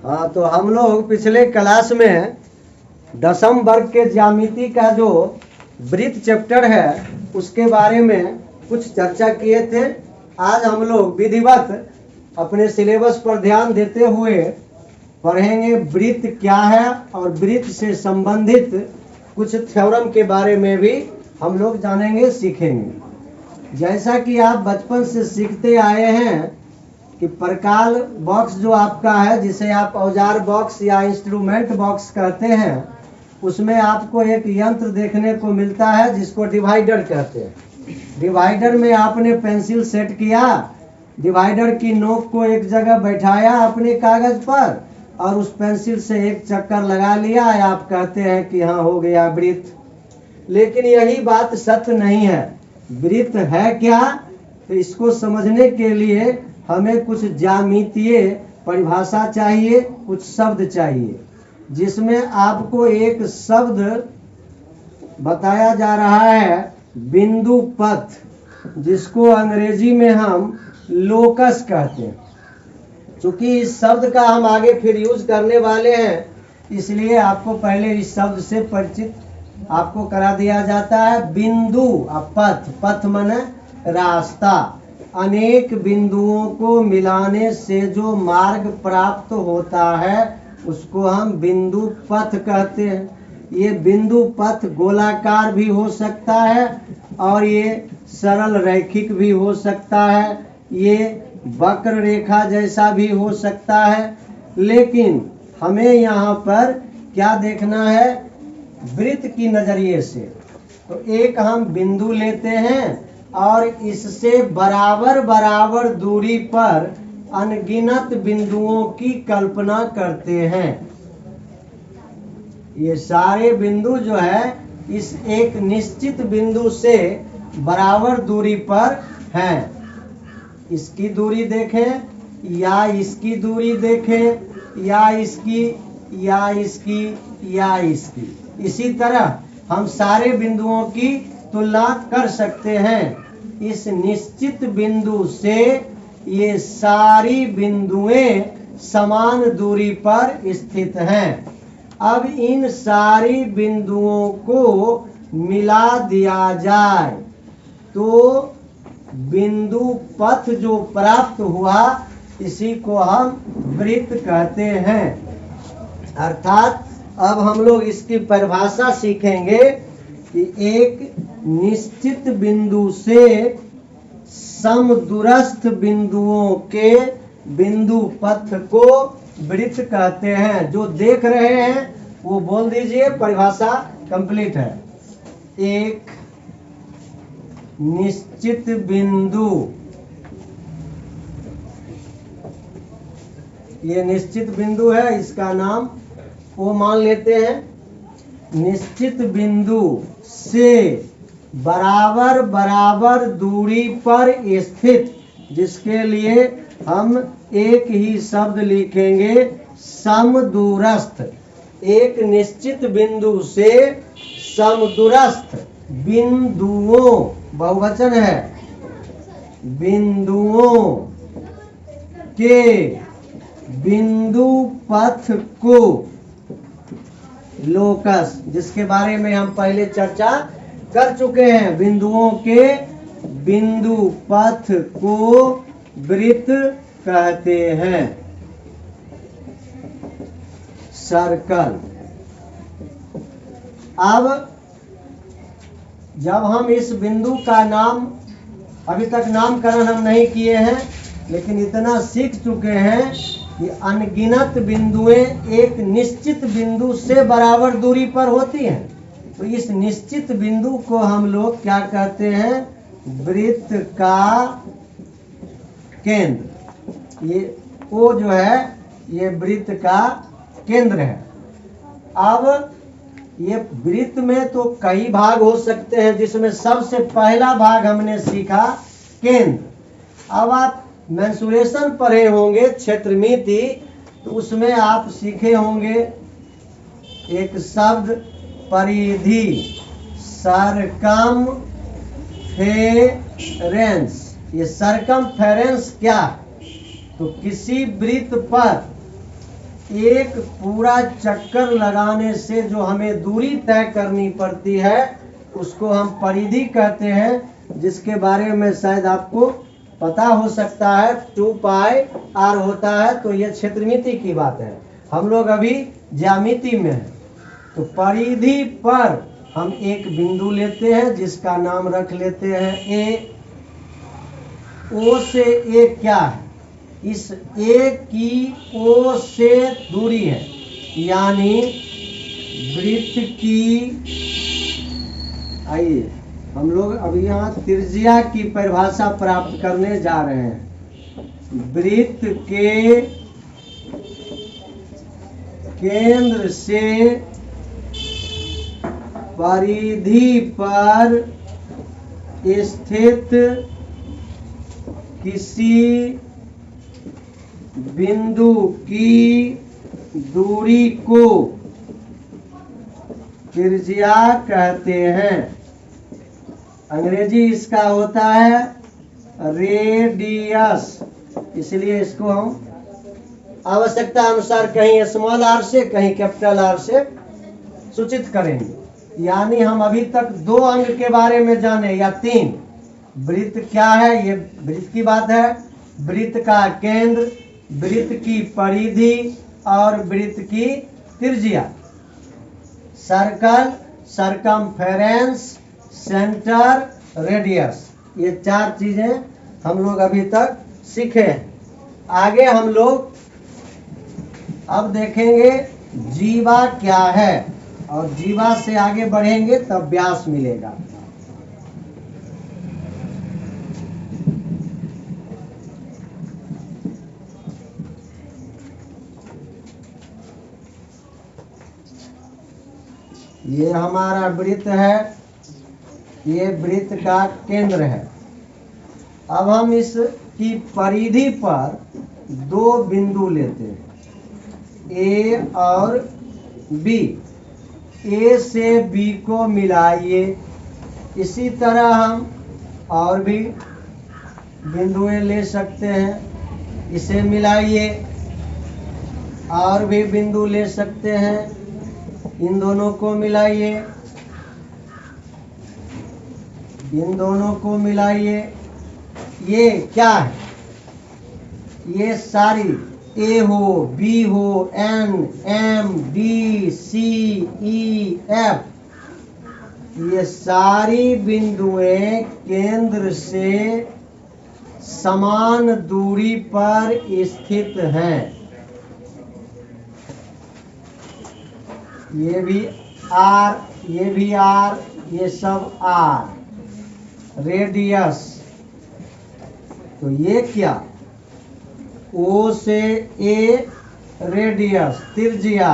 हाँ, तो हम लोग पिछले क्लास में 10वीं वर्ग के ज्यामिति का जो वृत्त चैप्टर है उसके बारे में कुछ चर्चा किए थे। आज हम लोग विधिवत अपने सिलेबस पर ध्यान देते हुए पढ़ेंगे वृत्त क्या है और वृत्त से संबंधित कुछ थ्योरम के बारे में भी हम लोग जानेंगे, सीखेंगे। जैसा कि आप बचपन से सीखते आए हैं कि प्रकाल बॉक्स जो आपका है, जिसे आप औजार बॉक्स या इंस्ट्रूमेंट बॉक्स कहते हैं, उसमें आपको एक यंत्र देखने को मिलता है जिसको डिवाइडर कहते हैं। डिवाइडर में आपने पेंसिल सेट किया, डिवाइडर की नोक को एक जगह बैठाया अपने कागज पर और उस पेंसिल से एक चक्कर लगा लिया, आप कहते हैं कि हाँ हो गया वृत्त। लेकिन यही बात सत्य नहीं है। वृत्त है क्या, तो इसको समझने के लिए हमें कुछ ज्यामितीय परिभाषा चाहिए, कुछ शब्द चाहिए, जिसमें आपको एक शब्द बताया जा रहा है बिंदु पथ, जिसको अंग्रेजी में हम लोकस कहते हैं। चूंकि इस शब्द का हम आगे फिर यूज करने वाले हैं, इसलिए आपको पहले इस शब्द से परिचित आपको करा दिया जाता है। बिंदु पथ, पथ माने रास्ता। अनेक बिंदुओं को मिलाने से जो मार्ग प्राप्त होता है उसको हम बिंदु पथ कहते हैं। ये बिंदु पथ गोलाकार भी हो सकता है और ये सरल रैखिक भी हो सकता है, ये वक्र रेखा जैसा भी हो सकता है। लेकिन हमें यहाँ पर क्या देखना है, वृत्त की नजरिए से। तो एक हम बिंदु लेते हैं और इससे बराबर बराबर दूरी पर अनगिनत बिंदुओं की कल्पना करते हैं। ये सारे बिंदु जो है इस एक निश्चित बिंदु से बराबर दूरी पर हैं। इसकी दूरी देखें या इसकी दूरी देखें या इसकी या इसकी या इसकी। इसी तरह हम सारे बिंदुओं की तुलना कर सकते हैं। इस निश्चित बिंदु से ये सारी बिंदुएं समान दूरी पर स्थित हैं। अब इन सारी बिंदुओं को मिला दिया जाए तो बिंदु पथ जो प्राप्त हुआ इसी को हम वृत्त कहते हैं। अर्थात अब हम लोग इसकी परिभाषा सीखेंगे कि एक निश्चित बिंदु से समदूरस्थ बिंदुओं के बिंदु पथ को वृत्त कहते हैं। जो देख रहे हैं वो बोल दीजिए, परिभाषा कंप्लीट है। एक निश्चित बिंदु, ये निश्चित बिंदु है, इसका नाम वो मान लेते हैं। निश्चित बिंदु से बराबर बराबर दूरी पर स्थित, जिसके लिए हम एक ही शब्द लिखेंगे, समदूरस्थ। एक निश्चित बिंदु से समदूरस्थ बिंदुओं, बहुवचन है, बिंदुओं के बिंदु पथ को लोकस, जिसके बारे में हम पहले चर्चा कर चुके हैं। बिंदुओं के बिंदु पथ को वृत्त कहते हैं। सर्कल। अब जब हम इस बिंदु का नाम, अभी तक नामकरण हम नहीं किए हैं, लेकिन इतना सीख चुके हैं कि अनगिनत बिंदुएं एक निश्चित बिंदु से बराबर दूरी पर होती हैं। तो इस निश्चित बिंदु को हम लोग क्या कहते हैं, वृत्त का केंद्र। ये ओ जो है ये वृत्त का केंद्र है। अब ये वृत्त में तो कई भाग हो सकते हैं, जिसमें सबसे पहला भाग हमने सीखा केंद्र। अब आप मेंसुरेशन पढ़े होंगे, क्षेत्रमिति, तो उसमें आप सीखे होंगे एक शब्द परिधि, सरकमफेरेंस। ये सरकमफेरेंस क्या है, तो किसी वृत्त पर एक पूरा चक्कर लगाने से जो हमें दूरी तय करनी पड़ती है उसको हम परिधि कहते हैं, जिसके बारे में शायद आपको पता हो सकता है। 2 पाई r होता है, तो ये क्षेत्रमिति की बात है। हम लोग अभी ज्यामिति में हैं, तो परिधि पर हम एक बिंदु लेते हैं जिसका नाम रख लेते हैं ए। ओ से ए क्या है? इस ए की ओ से दूरी है, यानी वृत्त की, आइए हम लोग अभी यहाँ त्रिज्या की परिभाषा प्राप्त करने जा रहे हैं। वृत्त के केंद्र से परिधि पर स्थित किसी बिंदु की दूरी को त्रिज्या कहते हैं। अंग्रेजी इसका होता है रेडियस, इसलिए इसको हम आवश्यकता अनुसार कहीं स्मॉल आर से कहीं कैपिटल आर से सूचित करेंगे। यानी हम अभी तक 2 अंग के बारे में जाने, या 3। वृत्त क्या है, ये वृत्त की बात है। वृत्त का केंद्र, वृत्त की परिधि और वृत्त की त्रिज्या। सर्कल, सरकमफेरेंस, सेंटर, रेडियस, ये 4 चीजें हम लोग अभी तक सीखे हैं। आगे हम लोग अब देखेंगे जीवा क्या है, और जीवा से आगे बढ़ेंगे तब व्यास मिलेगा। ये हमारा वृत्त है, ये वृत्त का केंद्र है। अब हम इसकी परिधि पर 2 बिंदु लेते हैं, ए और बी। ए से बी को मिलाइए। इसी तरह हम और भी बिंदुएं ले सकते हैं, इसे मिलाइए। और भी बिंदु ले सकते हैं, इन दोनों को मिलाइए, इन दोनों को मिलाइए। ये क्या है? ये सारी ए हो, बी हो, एन, एम, डी, सी, ई, एफ, ये सारी बिंदुएं केंद्र से समान दूरी पर स्थित हैं। ये भी आर, ये भी आर, ये सब आर। रेडियस, तो ये क्या? ओ से ए रेडियस त्रिज्या,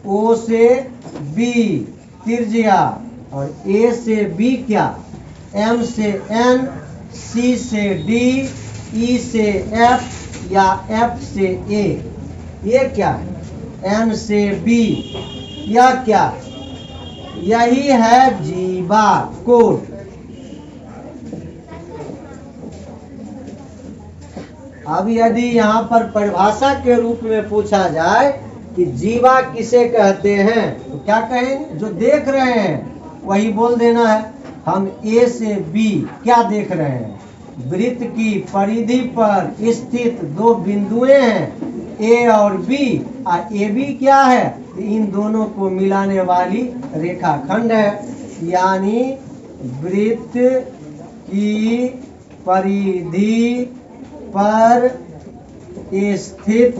ओ से बी त्रिज्या, और ए से बी क्या? एम से एन, सी से डी, ई से एफ या एफ से ए। ये क्या है? एन से बी। यह क्या? यही है जीवा कोड। अब यदि यहाँ पर परिभाषा के रूप में पूछा जाए कि जीवा किसे कहते हैं, तो क्या कहेंगे? जो देख रहे हैं वही बोल देना है। हम ए से बी क्या देख रहे हैं? वृत्त की परिधि पर स्थित 2 बिंदुएं हैं, ए और बी। ए बी क्या है? इन दोनों को मिलाने वाली रेखाखंड है। यानी वृत्त की परिधि पर स्थित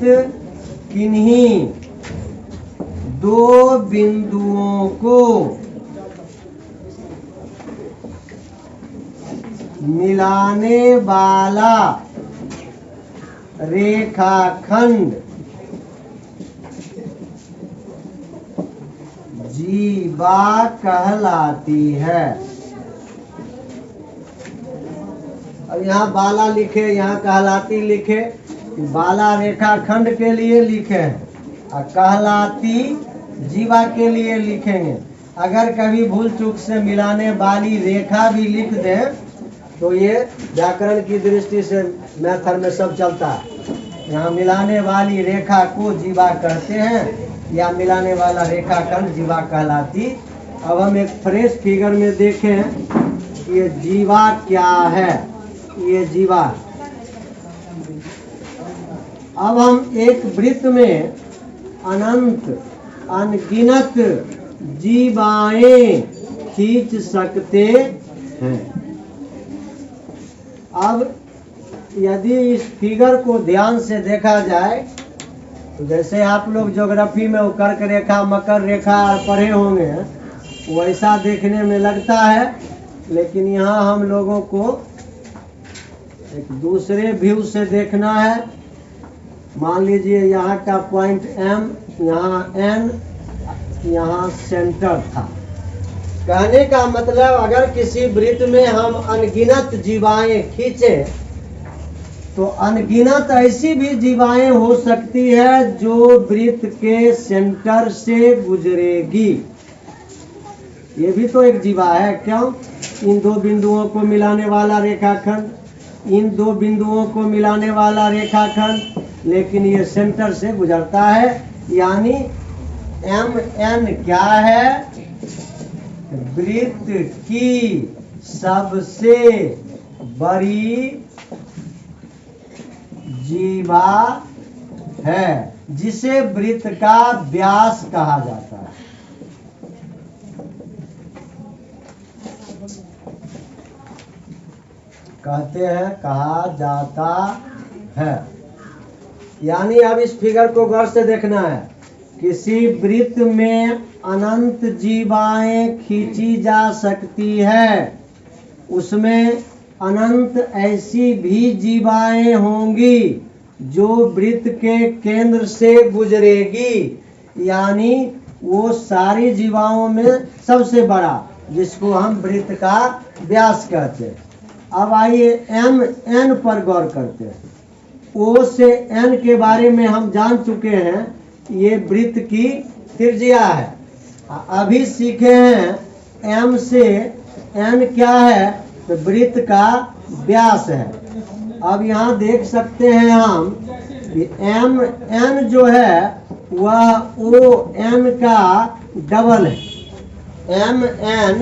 किन्हीं 2 बिंदुओं को मिलाने वाला रेखाखंड जीवा कहलाती है। अब यहाँ बाला लिखे, यहाँ कहलाती लिखे। बाला रेखाखंड के लिए लिखे हैं और कहलाती जीवा के लिए लिखेंगे। अगर कभी भूल चूक से मिलाने वाली रेखा भी लिख दें तो ये व्याकरण की दृष्टि से मैथर में सब चलता है। यहाँ मिलाने वाली रेखा को जीवा कहते हैं या मिलाने वाला रेखाखंड जीवा कहलाती। अब हम एक फ्रेश फिगर में देखें ये जीवा क्या है। ये जीवा, अब हम एक वृत्त में अनंत अनगिनत जीवाएं खींच सकते हैं। अब यदि इस फिगर को ध्यान से देखा जाए तो जैसे आप लोग ज्योग्राफी में कर्क रेखा मकर रेखा पढ़े होंगे वैसा देखने में लगता है, लेकिन यहाँ हम लोगों को एक दूसरे व्यू से देखना है। मान लीजिए यहाँ का पॉइंट M, यहाँ N, यहाँ सेंटर था। कहने का मतलब अगर किसी वृत्त में हम अनगिनत जीवाएं खींचे तो अनगिनत ऐसी भी जीवाएं हो सकती है जो वृत्त के सेंटर से गुजरेगी। ये भी तो एक जीवा है। क्यों? इन दो बिंदुओं को मिलाने वाला रेखाखंड, इन दो बिंदुओं को मिलाने वाला रेखाखंड, लेकिन ये सेंटर से गुजरता है। यानी MN क्या है? वृत्त की सबसे बड़ी जीवा है, जिसे वृत्त का व्यास कहा जाता है। कहते हैं, कहा जाता है। यानी अब इस फिगर को गौर से देखना है। किसी वृत्त में अनंत जीवाएं खींची जा सकती है, उसमें अनंत ऐसी भी जीवाएं होंगी जो वृत्त के केंद्र से गुजरेगी। यानी वो सारी जीवाओं में सबसे बड़ा, जिसको हम वृत्त का व्यास कहते हैं। अब आइए MN पर गौर करते हैं। O से N के बारे में हम जान चुके हैं, ये वृत्त की त्रिज्या है। अभी सीखे हैं M से N क्या है, तो वृत्त का व्यास है। अब यहाँ देख सकते हैं हम कि MN जो है वह ON का डबल है। MN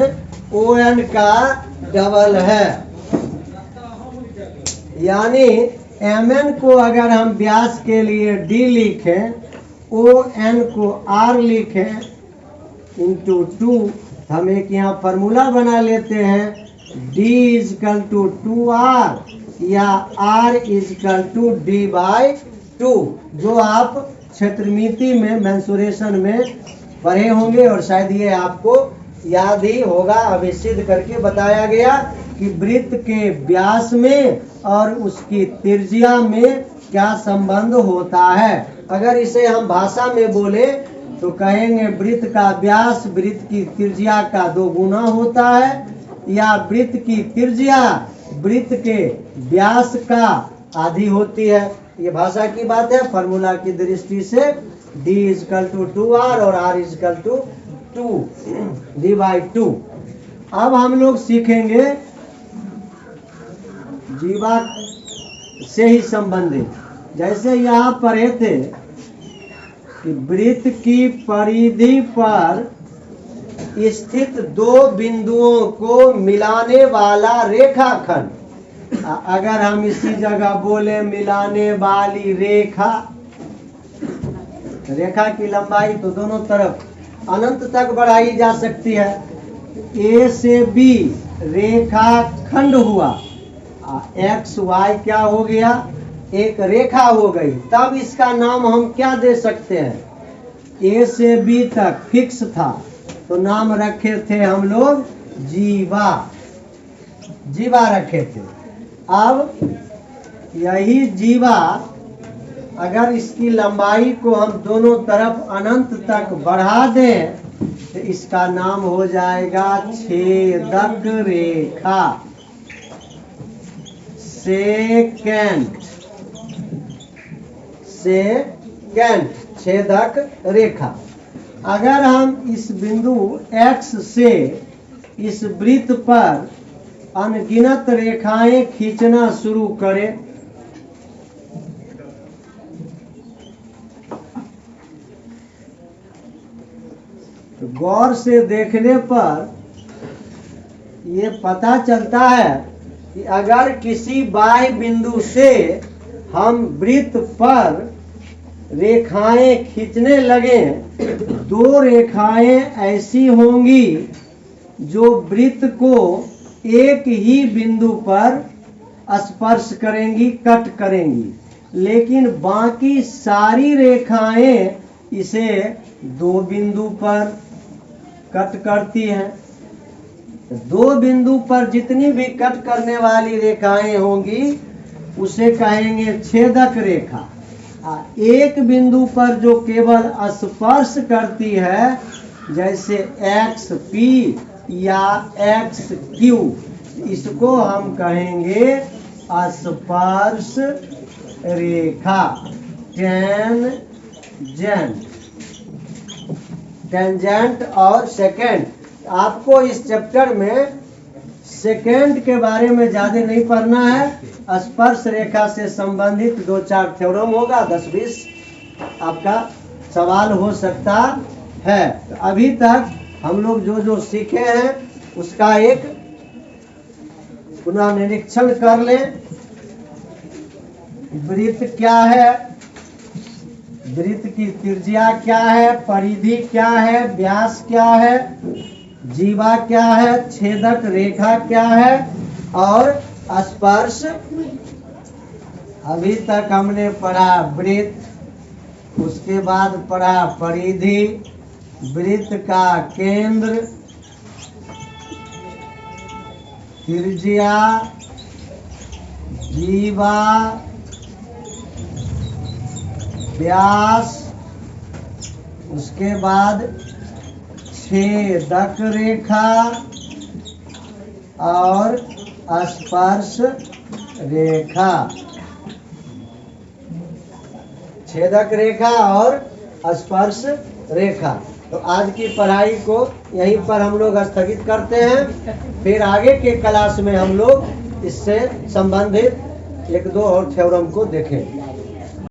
ON का डबल है। यानी MN को अगर हम व्यास के लिए D लिखें, ON को R लिखें इंटू 2, हम एक यहाँ फार्मूला बना लेते हैं D इजकल टू 2R या R इजकल टू D/2, जो आप क्षेत्रमिति में मेंसुरेशन में पढ़े होंगे और शायद ये आपको याद ही होगा। अभी सिद्ध करके बताया गया कि वृत्त के व्यास में और उसकी त्रिज्या में क्या संबंध होता है। अगर इसे हम भाषा में बोले तो कहेंगे वृत्त का व्यास वृत्त की त्रिज्या का 2 गुना होता है, या वृत्त की त्रिज्या वृत्त के व्यास का आधी होती है। ये भाषा की बात है। फार्मूला की दृष्टि से D इजकल टू 2R और R इजकल टू 2D/2। अब हम लोग सीखेंगे जीवा से ही संबंधित। जैसे यहाँ पढ़े थे कि वृत्त की परिधि पर स्थित 2 बिंदुओं को मिलाने वाला रेखाखंड। अगर हम इसी जगह बोले मिलाने वाली रेखा, रेखा की लंबाई तो दोनों तरफ अनंत तक बढ़ाई जा सकती है। A से B रेखाखंड हुआ, XY क्या हो गया? एक रेखा हो गई। तब इसका नाम हम क्या दे सकते हैं? A से B तक फिक्स था तो नाम रखे थे हम लोग जीवा, जीवा रखे थे। अब यही जीवा अगर इसकी लंबाई को हम दोनों तरफ अनंत तक बढ़ा दें तो इसका नाम हो जाएगा छेदक रेखा, सेकेंट, छेदक रेखा। अगर हम इस बिंदु X से इस वृत्त पर अनगिनत रेखाएं खींचना शुरू करें तो गौर से देखने पर ये पता चलता है कि अगर किसी बाह्य बिंदु से हम वृत्त पर रेखाएं खींचने लगे, दो रेखाएं ऐसी होंगी जो वृत्त को एक ही बिंदु पर स्पर्श करेंगी, कट करेंगी, लेकिन बाकी सारी रेखाएं इसे दो बिंदु पर कट करती हैं। दो बिंदु पर जितनी भी कट करने वाली रेखाएं होंगी उसे कहेंगे छेदक रेखा। एक बिंदु पर जो केवल स्पर्श करती है, जैसे एक्स पी या एक्स क्यू, इसको हम कहेंगे स्पर्श रेखा, टेंजेंट और सेकेंड। आपको इस चैप्टर में सेकेंड के बारे में ज्यादा नहीं पढ़ना है। स्पर्श रेखा से संबंधित 2-4 थ्योरम होगा, 10-20 आपका सवाल हो सकता है। तो अभी तक हम लोग जो जो सीखे हैं उसका एक पुनः निरीक्षण कर लें। वृत्त क्या है, वृत्त की त्रिज्या क्या है, परिधि क्या है, व्यास क्या है, जीवा क्या है, छेदक रेखा क्या है और स्पर्श। अभी तक हमने पढ़ा वृत्त, उसके बाद पढ़ा परिधि, वृत्त का केंद्र, त्रिज्या, जीवा, व्यास, उसके बाद छेदक रेखा और स्पर्श रेखा। छेदक रेखा और स्पर्श रेखा। तो आज की पढ़ाई को यहीं पर हम लोग स्थगित करते हैं। फिर आगे के क्लास में हम लोग इससे संबंधित 1-2 और थ्योरम को देखें।